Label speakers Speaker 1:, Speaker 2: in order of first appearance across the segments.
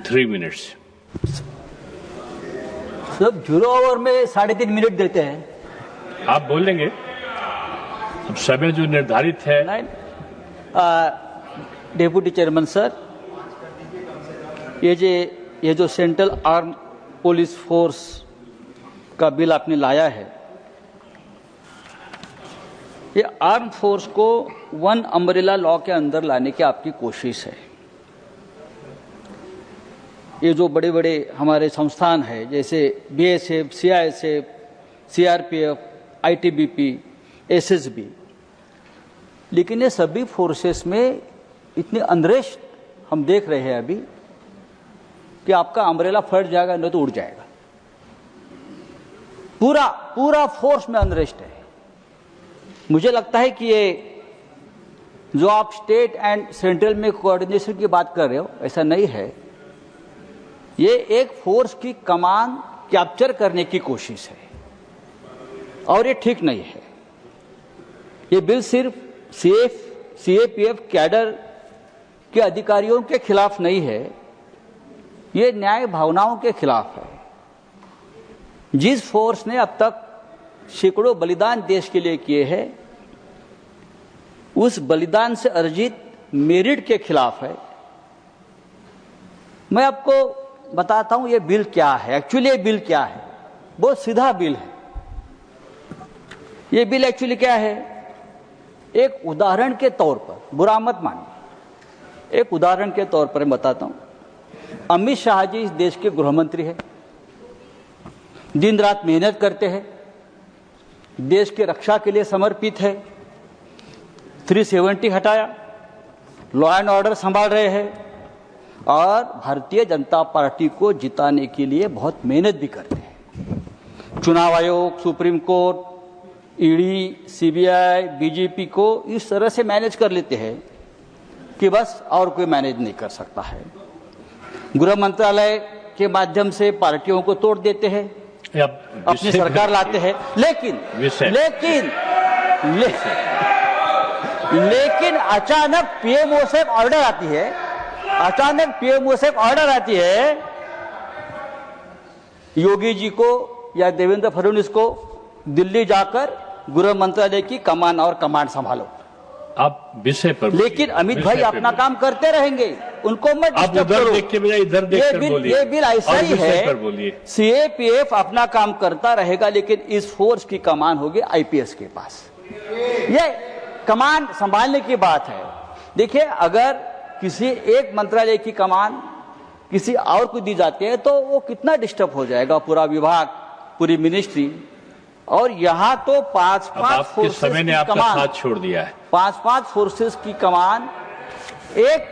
Speaker 1: 3 minutes.
Speaker 2: सब 0 over में 3.5 minute देते हैं।
Speaker 1: आप बोल देंगे, अब समय जो निर्धारित है।
Speaker 2: डेप्यूटी चेयरमैन सर, ये जो सेंट्रल आर्म पुलिस फोर्स का बिल आपने लाया है, ये आर्म फोर्स को वन अम्ब्रेला लॉ के अंदर लाने की आपकी कोशिश है। ये जो बड़े बड़े हमारे संस्थान है जैसे BSF, CISF, CRPF, ITBP, SSB, लेकिन ये सभी फोर्सेस में इतने अनरेस्ट हम देख रहे हैं अभी कि आपका अम्ब्रेला फट जाएगा नहीं तो उड़ जाएगा। पूरा फोर्स में अनरेस्ट है। मुझे लगता है कि ये जो आप स्टेट एंड सेंट्रल में कोऑर्डिनेशन की बात कर रहे हो, ऐसा नहीं है। ये एक फोर्स की कमान कैप्चर करने की कोशिश है और ये ठीक नहीं है। ये बिल सिर्फ सीएपीएफ कैडर के अधिकारियों के खिलाफ नहीं है, ये न्याय भावनाओं के खिलाफ है। जिस फोर्स ने अब तक सैकड़ों बलिदान देश के लिए किए हैं, उस बलिदान से अर्जित मेरिट के खिलाफ है। मैं आपको बताता हूं ये बिल क्या है। एक्चुअली ये बिल क्या है, बहुत सीधा बिल है। ये बिल एक्चुअली क्या है, एक उदाहरण के तौर पर, बुरा मत मानिए, एक उदाहरण के तौर पर मैं बताता हूं। अमित शाह जी इस देश के गृह मंत्री हैं, दिन रात मेहनत करते हैं, देश के रक्षा के लिए समर्पित है। 370 हटाया, लॉ एंड ऑर्डर संभाल रहे हैं और भारतीय जनता पार्टी को जिताने के लिए बहुत मेहनत भी करते हैं। चुनाव आयोग, supreme court, ED, CBI, BJP को इस तरह से मैनेज कर लेते हैं कि बस और कोई मैनेज नहीं कर सकता है। गृह मंत्रालय के माध्यम से पार्टियों को तोड़ देते हैं, अपनी सरकार लाते हैं। लेकिन अचानक पीएमओ से ऑर्डर आती है, योगी जी को या देवेंद्र फडणवीस को दिल्ली जाकर गृह मंत्रालय की कमान और कमांड संभालो।
Speaker 1: आप विषय पर,
Speaker 2: लेकिन अमित भाई अपना काम करते रहेंगे, उनको मत डिस्टर्ब करो।
Speaker 1: देख के बजाय इधर देखकर बोलिए।
Speaker 2: ये बिल ऐसा ही है, सीएपीएफ अपना काम करता रहेगा, लेकिन इस फोर्स की कमान होगी आईपीएस के पास। ये कमान संभालने की बात है। देखिए, अगर किसी एक मंत्रालय की कमान किसी और को दी जाती है तो वो कितना डिस्टर्ब हो जाएगा, पूरा विभाग, पूरी मिनिस्ट्री। और यहाँ तो 5-5 फोर्सेस की कमान,
Speaker 1: साथ छोड़ दिया है।
Speaker 2: 5-5 फोर्सेस की कमान एक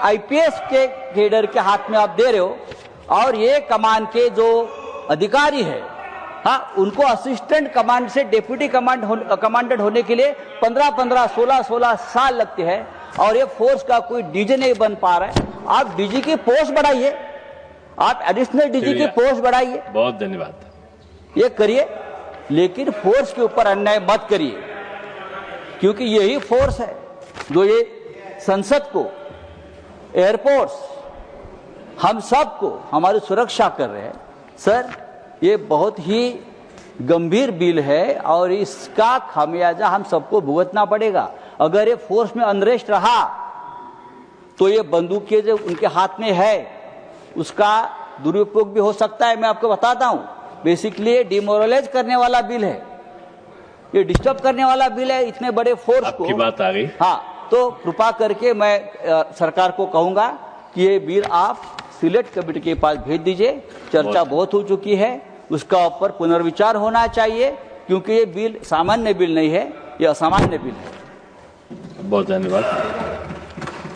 Speaker 2: आईपीएस के कैडर के हाथ में आप दे रहे हो, और ये कमान के जो अधिकारी है, हाँ, उनको असिस्टेंट कमांड से डेप्यूटी कमांडेंट होने के लिए 15-15, 16-16 साल लगते हैं, और ये फोर्स का कोई डीजी नहीं बन पा रहा है। आप डीजी की पोस्ट बढ़ाइए, आप एडिशनल डीजी की पोस्ट बढ़ाइए।
Speaker 1: बहुत धन्यवाद।
Speaker 2: ये करिए, लेकिन फोर्स के ऊपर अन्याय मत करिए, क्योंकि यही फोर्स है जो ये संसद को, एयरपोर्ट्स, हम सबको हमारी सुरक्षा कर रहे हैं। सर, ये बहुत ही गंभीर बिल है और इसका खामियाजा हम सबको भुगतना पड़ेगा। अगर ये फोर्स में अनरेस्ट रहा तो ये बंदूकें जो उनके हाथ में है उसका दुरुपयोग भी हो सकता है। मैं आपको बताता हूं, बेसिकली डिमोरलाइज करने वाला बिल है, ये डिस्टर्ब करने वाला बिल है इतने बड़े फोर्स को।
Speaker 1: आपकी बात आ गई।
Speaker 2: हाँ, तो कृपा करके मैं सरकार को कहूंगा कि ये बिल आप सिलेक्ट कमेटी के पास भेज दीजिए। चर्चा बहुत हो चुकी है, उसका ऊपर पुनर्विचार होना चाहिए, क्योंकि ये बिल सामान्य बिल नहीं है, ये असामान्य बिल है।
Speaker 1: बहुत धन्यवाद।